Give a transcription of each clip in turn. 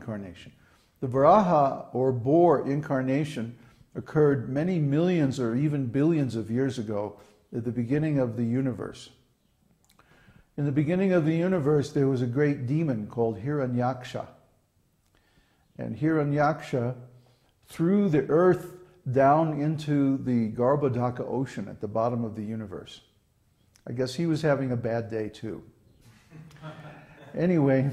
incarnation. The Varaha or boar incarnation occurred many millions or even billions of years ago at the beginning of the universe. In the beginning of the universe, there was a great demon called Hiraṅyakṣa. And Hiraṅyakṣa threw the earth down into the Garbhodaka ocean at the bottom of the universe. I guess he was having a bad day too. Anyway,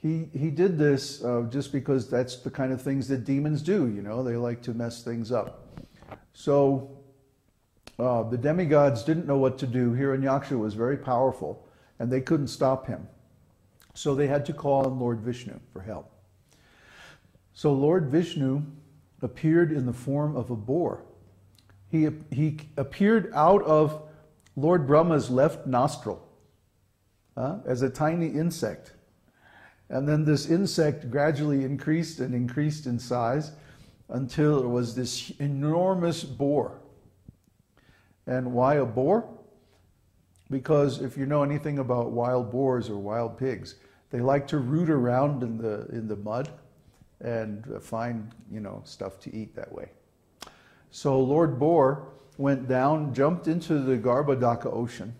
he did this just because that's the kind of things that demons do, you know, they like to mess things up. So the demigods didn't know what to do. Hiraṅyakṣa was very powerful and they couldn't stop him. So they had to call on Lord Vishnu for help. So Lord Vishnu appeared in the form of a boar. He appeared out of Lord Brahma's left nostril as a tiny insect. And then this insect gradually increased and increased in size until it was this enormous boar. And why a boar? Because if you know anything about wild boars or wild pigs, they like to root around in the mud and find, you know, stuff to eat that way. So Lord Boar went down, jumped into the Garbhodaka ocean,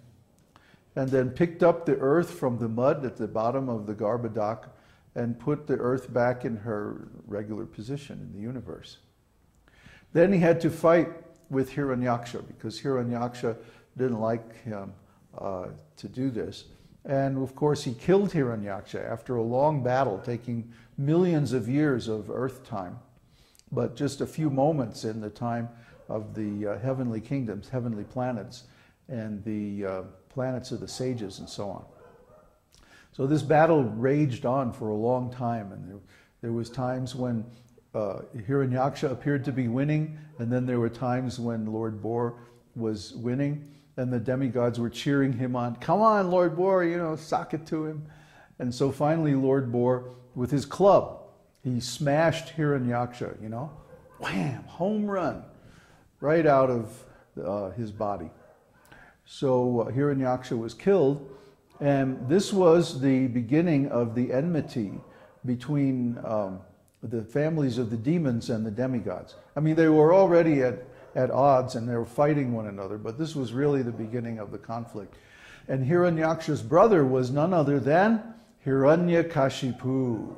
and then picked up the earth from the mud at the bottom of the Garbhodaka and put the earth back in her regular position in the universe. Then he had to fight with Hiraṅyakṣa because Hiraṅyakṣa didn't like him to do this. And of course he killed Hiraṅyakṣa after a long battle taking millions of years of earth time, but just a few moments in the time of the heavenly kingdoms, heavenly planets, and the planets of the sages and so on. So this battle raged on for a long time, and there was times when Hiraṅyakṣa appeared to be winning, and then there were times when Lord Boar was winning, and the demigods were cheering him on. Come on, Lord Boar, you know, sock it to him. And so finally Lord Boar, with his club, he smashed Hiraṅyakṣa, you know, wham, home run, right out of his body. So Hiraṅyakṣa was killed, and this was the beginning of the enmity between the families of the demons and the demigods. I mean, they were already at odds and they were fighting one another, but this was really the beginning of the conflict. And Hiraṅyakṣa's brother was none other than Hiraṅyakṣipu.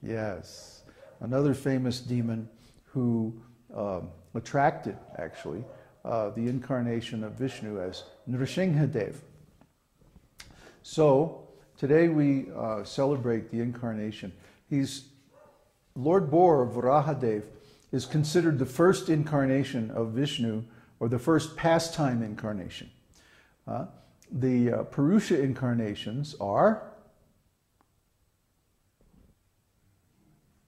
Yes, another famous demon who attracted, actually, the incarnation of Vishnu as Nrsimhadev. So today we celebrate the incarnation. Lord Boar, Varahadeva, is considered the first incarnation of Vishnu, or the first pastime incarnation. The Purusha incarnations are,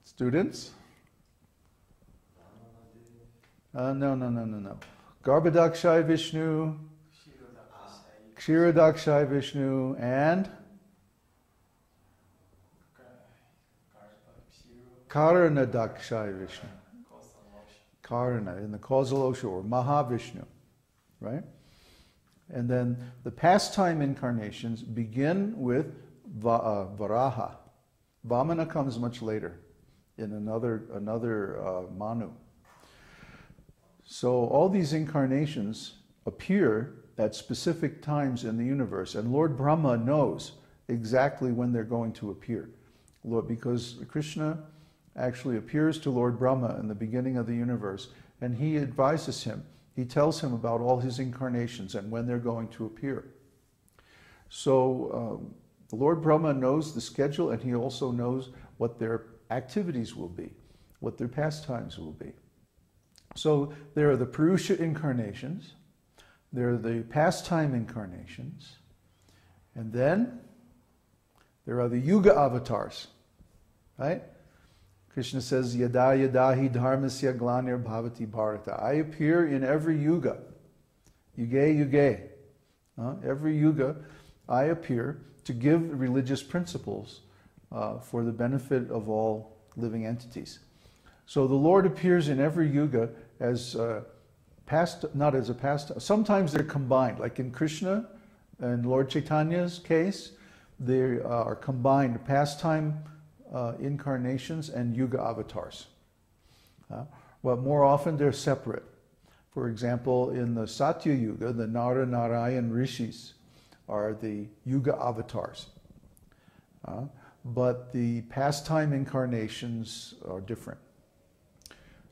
students? No. Garbhodaka Vishnu, Kshirodakshai Vishnu, and Karanadakshai Vishnu. Karana, in the causal ocean, or Mahavishnu, right? And then the pastime incarnations begin with Varaha. Vamana comes much later in another Manu. So all these incarnations appear at specific times in the universe, and Lord Brahma knows exactly when they're going to appear. Because Krishna actually appears to Lord Brahma in the beginning of the universe, and he advises him. He tells him about all his incarnations and when they're going to appear. So Lord Brahma knows the schedule, and he also knows what their activities will be, what their pastimes will be. So there are the Purusha incarnations, there are the pastime incarnations, and then there are the Yuga avatars, right? Krishna says, Yada yada hi dharmasya glanir bhavati bharata. I appear in every yuga. Yuge. Every yuga, I appear to give religious principles for the benefit of all living entities. So the Lord appears in every yuga as not as a past. Sometimes they're combined, like in Krishna and Lord Chaitanya's case. They are combined pastime incarnations and yuga avatars. But more often they're separate. For example, in the Satya Yuga, the Nara Narayan Rishis are the yuga avatars. But the pastime incarnations are different.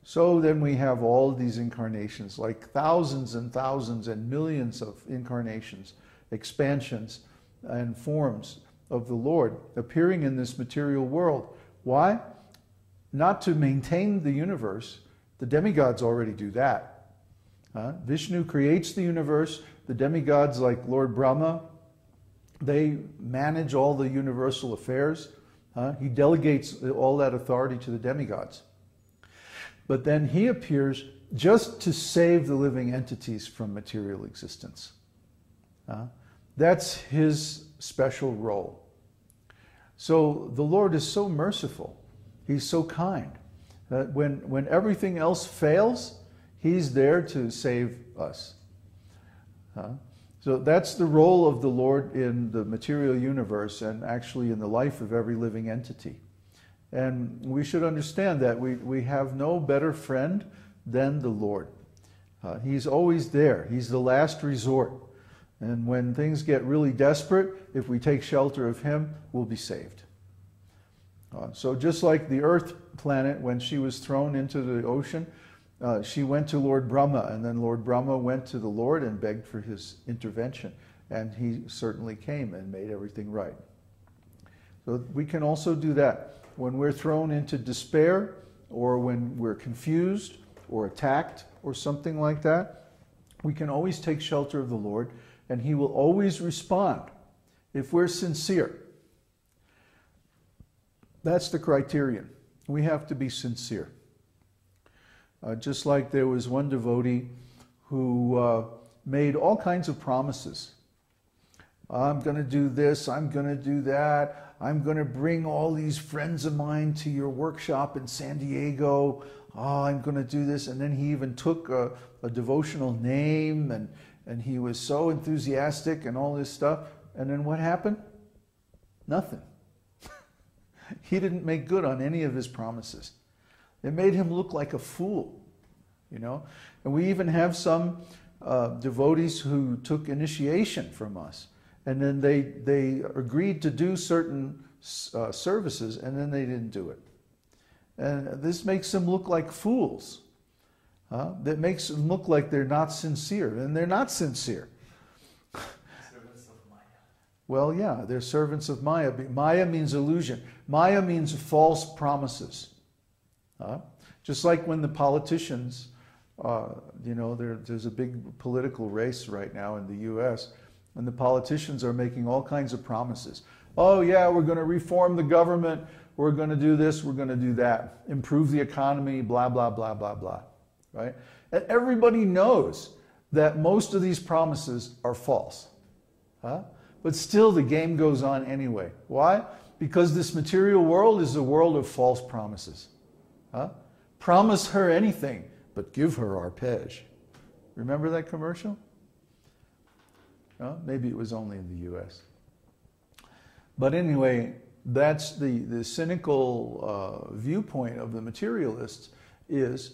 So then we have all these incarnations, like thousands and thousands and millions of incarnations, expansions, and forms of the Lord appearing in this material world. Why? Not to maintain the universe. The demigods already do that. Vishnu creates the universe. The demigods like Lord Brahma, they manage all the universal affairs. He delegates all that authority to the demigods. But then he appears just to save the living entities from material existence. That's his special role. So the Lord is so merciful. He's so kind that when everything else fails, he's there to save us. So that's the role of the Lord in the material universe and actually in the life of every living entity. And we should understand that we have no better friend than the Lord. He's always there. He's the last resort. And when things get really desperate, if we take shelter of him, we'll be saved. So just like the Earth planet, when she was thrown into the ocean, she went to Lord Brahma, and then Lord Brahma went to the Lord and begged for his intervention. And he certainly came and made everything right. So we can also do that. When we're thrown into despair, or when we're confused, or attacked, or something like that, we can always take shelter of the Lord, and he will always respond if we're sincere. That's the criterion. We have to be sincere. Just like there was one devotee who made all kinds of promises. I'm going to do this, I'm going to do that, I'm going to bring all these friends of mine to your workshop in San Diego. Oh, I'm going to do this. And then he even took a devotional name, and he was so enthusiastic and all this stuff. And then what happened? Nothing. He didn't make good on any of his promises. It made him look like a fool, you know. And we even have some devotees who took initiation from us. And then they agreed to do certain services, and then they didn't do it. And this makes them look like fools. That makes them look like they're not sincere, and they're not sincere. Servants of Maya. Well, yeah, they're servants of Maya. Maya means illusion. Maya means false promises. Just like when the politicians, there's a big political race right now in the U.S., and the politicians are making all kinds of promises. Oh yeah, we're going to reform the government, we're going to do this, we're going to do that, improve the economy, blah, blah, blah, blah, blah, right? And everybody knows that most of these promises are false. But still the game goes on anyway. Why? Because this material world is a world of false promises. Promise her anything, but give her arpege. Remember that commercial? Maybe it was only in the U.S. But anyway, that's the cynical viewpoint of the materialists is,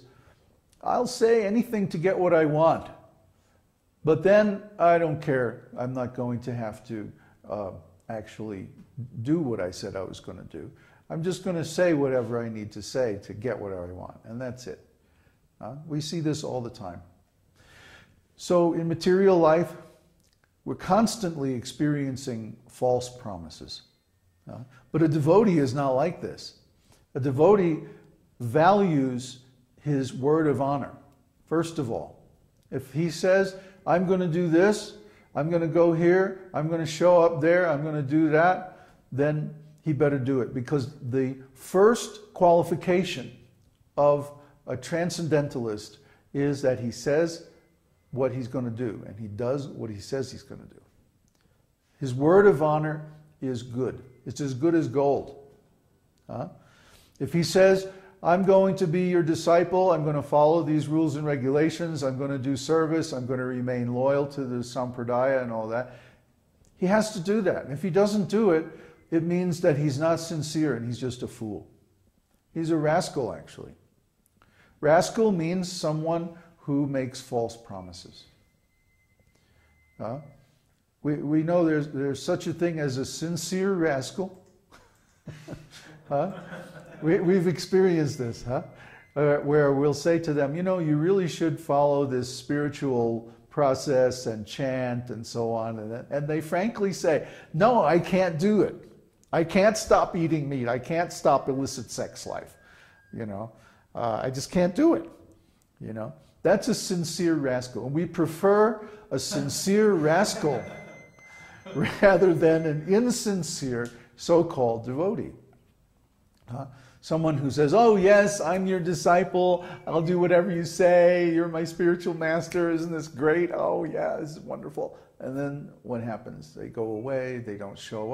I'll say anything to get what I want, but then I don't care. I'm not going to have to actually do what I said I was going to do. I'm just going to say whatever I need to say to get what I want, and that's it. We see this all the time. So in material life, we're constantly experiencing false promises. But a devotee is not like this. A devotee values his word of honor, first of all. If he says, I'm going to do this, I'm going to go here, I'm going to show up there, I'm going to do that, then he better do it. Because the first qualification of a transcendentalist is that he says what he's going to do, and he does what he says he's going to do. His word of honor is good. It's as good as gold. If he says, I'm going to be your disciple, I'm going to follow these rules and regulations, I'm going to do service, I'm going to remain loyal to the sampradaya and all that, He has to do that. And if he doesn't do it, it means that he's not sincere and he's just a fool. He's a rascal, actually. Rascal means someone who makes false promises. We know there's such a thing as a sincere rascal. We've experienced this, where we'll say to them, you really should follow this spiritual process and chant and so on. And they frankly say, no, I can't do it. I can't stop eating meat. I can't stop illicit sex life. I just can't do it. That's a sincere rascal. And we prefer a sincere rascal rather than an insincere so-called devotee. Someone who says, oh yes, I'm your disciple, I'll do whatever you say, you're my spiritual master, isn't this great? Oh yeah, this is wonderful. And then what happens? They go away, they don't show up.